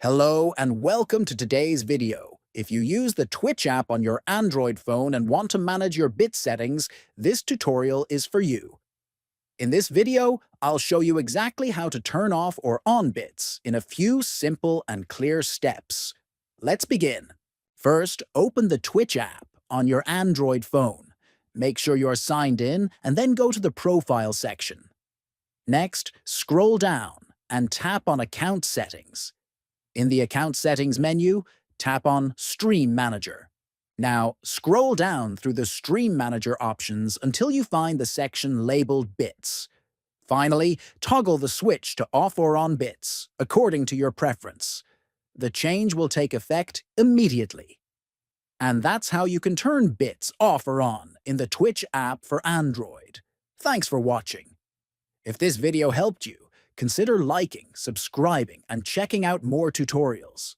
Hello and welcome to today's video. If you use the Twitch app on your Android phone and want to manage your bit settings, this tutorial is for you. In this video, I'll show you exactly how to turn off or on bits in a few simple and clear steps. Let's begin. First, open the Twitch app on your Android phone. Make sure you're signed in and then go to the Profile section. Next, scroll down and tap on Account Settings. In the Account Settings menu, tap on Stream Manager. Now, scroll down through the Stream Manager options until you find the section labeled Bits. Finally, toggle the switch to off or on bits, according to your preference. The change will take effect immediately. And that's how you can turn bits off or on in the Twitch app for Android. Thanks for watching. If this video helped you, consider liking, subscribing, and checking out more tutorials.